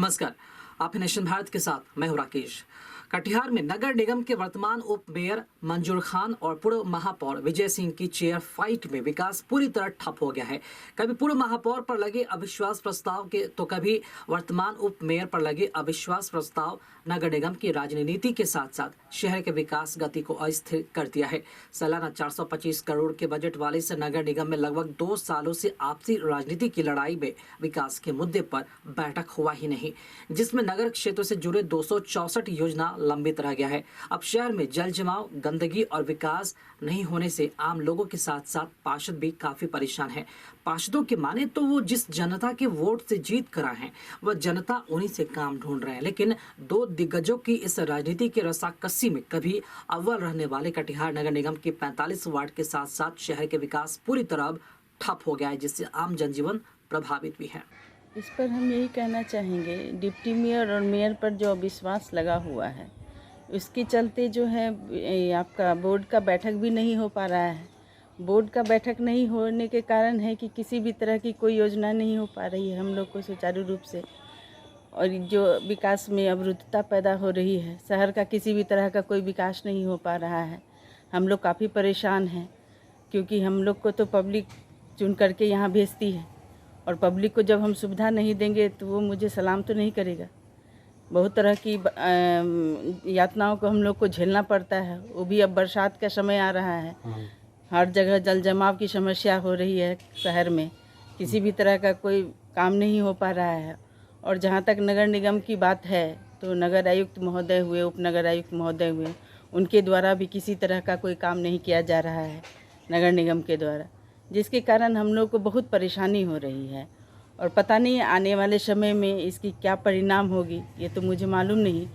नमस्कार, आप नेशन भारत के साथ मैं हूं राकेश। कटिहार में नगर निगम के वर्तमान उप मेयर मंजूर खान और पूर्व महापौर विजय सिंह की चेयर फाइट में विकास पूरी तरह ठप हो गया है। कभी पूर्व महापौर पर लगे अविश्वास प्रस्ताव के तो कभी वर्तमान उप मेयर पर लगे अविश्वास प्रस्ताव नगर निगम की राजनीति के साथ साथ शहर के विकास गति को अस्थिर कर दिया है। सालाना 425 करोड़ के बजट वाले इस नगर निगम में लगभग 2 सालों से आपसी राजनीति की लड़ाई में विकास के मुद्दे पर बैठक हुआ ही नहीं, जिसमें नगर क्षेत्र से जुड़े 264 योजना लंबित रह गया है। अब शहर में जल जमाव, गंदगी और विकास नहीं होने से आम लोगों के साथ साथ पार्षद भी काफी परेशान है। पार्षदों के माने तो वो जिस जनता के वोट से जीत कर आए हैं वह जनता उन्हीं से काम ढूंढ रहे हैं, लेकिन दो दिग्गजों की इस राजनीति के रस्साकसी में कभी अव्वल रहने वाले कटिहार नगर निगम के 45 वार्ड के साथ साथ शहर के विकास पूरी तरह ठप हो गया है, जिससे आम जनजीवन प्रभावित भी है। इस पर हम यही कहना चाहेंगे, डिप्टी मेयर और मेयर पर जो अविश्वास लगा हुआ है उसके चलते जो है आपका बोर्ड का बैठक भी नहीं हो पा रहा है। बोर्ड का बैठक नहीं होने के कारण है कि किसी भी तरह की कोई योजना नहीं हो पा रही है हम लोग को सुचारू रूप से, और जो विकास में अवरुद्धता पैदा हो रही है, शहर का किसी भी तरह का कोई विकास नहीं हो पा रहा है। हम लोग काफ़ी परेशान हैं क्योंकि हम लोग को तो पब्लिक चुन करके यहाँ भेजती है और पब्लिक को जब हम सुविधा नहीं देंगे तो वो मुझे सलाम तो नहीं करेगा। बहुत तरह की यातनाओं को हम लोग को झेलना पड़ता है, वो भी अब बरसात का समय आ रहा है। हर जगह जल जमाव की समस्या हो रही है शहर में, किसी भी तरह का कोई काम नहीं हो पा रहा है। और जहाँ तक नगर निगम की बात है तो नगर आयुक्त महोदय हुए, उप नगर आयुक्त महोदय हुए, उनके द्वारा भी किसी तरह का कोई काम नहीं किया जा रहा है नगर निगम के द्वारा, जिसके कारण हम लोग को बहुत परेशानी हो रही है। और पता नहीं आने वाले समय में इसकी क्या परिणाम होगी ये तो मुझे मालूम नहीं,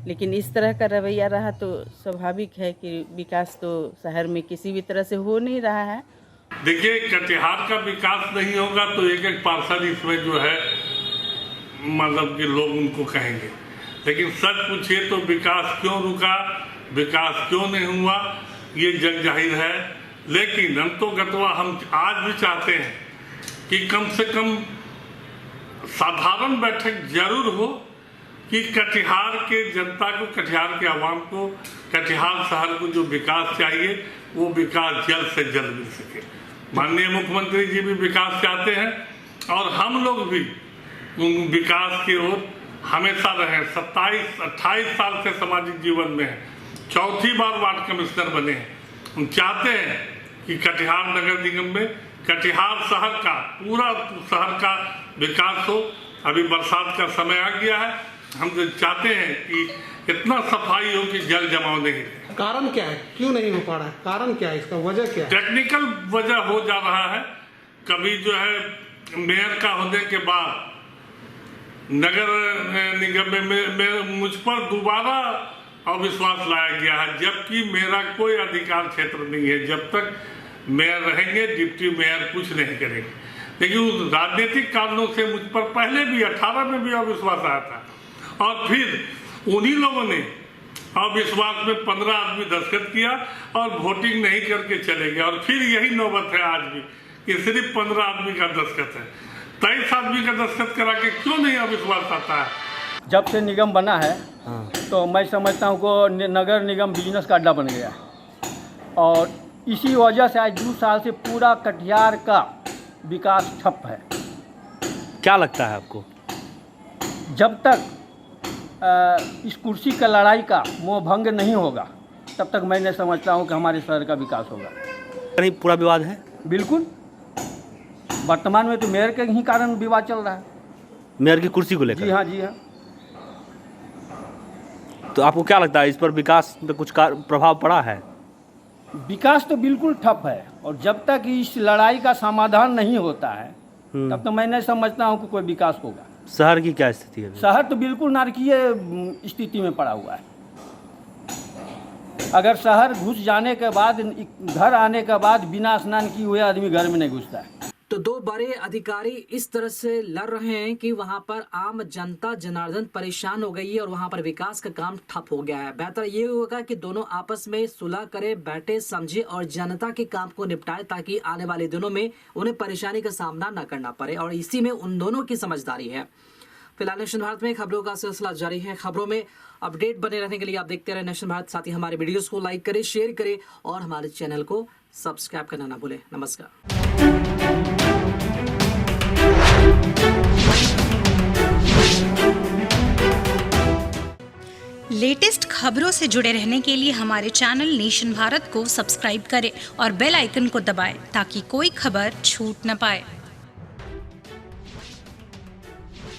लेकिन इस तरह का रवैया रहा तो स्वाभाविक है कि विकास तो शहर में किसी भी तरह से हो नहीं रहा है। देखिए, कटिहार का विकास नहीं होगा तो एक एक पार्षद इसमें जो है मतलब कि लोग उनको कहेंगे, लेकिन सच पूछिए तो विकास क्यों रुका, विकास क्यों नहीं हुआ, ये जग जाहिर है। लेकिन अंतोगत्वा हम आज भी चाहते हैं कि कम से कम साधारण बैठक जरूर हो कि कटिहार के जनता को, कटिहार के आवाम को, कटिहार शहर को जो विकास चाहिए वो विकास जल्द से जल्द मिल सके। माननीय मुख्यमंत्री जी भी विकास चाहते हैं और हम लोग भी विकास की ओर हमेशा रहे। 27-28 साल से सामाजिक जीवन में है, चौथी बार वार्ड कमिश्नर बने हैं। हम चाहते हैं कि कटिहार नगर निगम में कटिहार शहर का, पूरा शहर का विकास हो। अभी बरसात का समय आ गया है, हम चाहते हैं कि इतना सफाई हो कि जल जमाव नहीं। कारण क्या है, क्यों नहीं हो पा रहा है, कारण क्या है, इसका वजह क्या है? टेक्निकल वजह हो जा रहा है। कभी जो है मेयर का होने के बाद नगर निगम में मुझ पर दोबारा अविश्वास लाया गया है, जबकि मेरा कोई अधिकार क्षेत्र नहीं है। जब तक मेयर रहेंगे डिप्टी मेयर कुछ नहीं करेंगे, लेकिन उस राजनीतिक कारणों से मुझ पर पहले भी 18 में भी अविश्वास आया था और फिर उन्हीं लोगों ने अविश्वास में 15 आदमी दस्तखत किया और वोटिंग नहीं करके चले गए। और फिर यही नौबत है आज भी कि सिर्फ 15 आदमी का दस्तखत है, 23 आदमी का दस्तखत करा के क्यों नहीं अविश्वास आता है। जब से निगम बना है तो मैं समझता हूँ को नगर निगम बिजनेस का अड्डा बन गया है और इसी वजह से आज 2 साल से पूरा कटिहार का विकास ठप है। क्या लगता है आपको? जब तक इस कुर्सी का लड़ाई का मोह भंग नहीं होगा तब तक मैं नहीं समझता हूँ कि हमारे शहर का विकास होगा। कहीं पूरा विवाद है? बिल्कुल, वर्तमान में तो मेयर के ही कारण विवाद चल रहा है, मेयर की कुर्सी को लेकर। जी हाँ, जी हाँ। तो आपको क्या लगता है इस पर विकास पे कुछ प्रभाव पड़ा है? विकास तो बिल्कुल ठप है और जब तक इस लड़ाई का समाधान नहीं होता है तब तो मैं नहीं समझता हूँ कि कोई विकास होगा। शहर की क्या स्थिति है? शहर तो बिल्कुल नारकीय स्थिति में पड़ा हुआ है। अगर शहर घुस जाने के बाद, घर आने के बाद बिना स्नान किए हुए आदमी घर में नहीं घुसता है। तो दो बड़े अधिकारी इस तरह से लड़ रहे हैं कि वहां पर आम जनता जनार्दन परेशान हो गई है और वहां पर विकास का काम ठप हो गया है। बेहतर ये होगा कि दोनों आपस में सुलह करे, बैठे, समझे और जनता के काम को निपटाए ताकि आने वाले दिनों में उन्हें परेशानी का सामना न करना पड़े, और इसी में उन दोनों की समझदारी है। फिलहाल नेशन भारत में खबरों का सिलसिला जारी है। खबरों में अपडेट बने रहने के लिए आप देखते रहे नेशन भारत। साथ ही हमारे वीडियोस को लाइक करें, शेयर करें और हमारे चैनल को सब्सक्राइब करना ना भूलें। नमस्कार। लेटेस्ट खबरों से जुड़े रहने के लिए हमारे चैनल नेशन भारत को सब्सक्राइब करें और बेल आइकन को दबाएं ताकि कोई खबर छूट न पाए।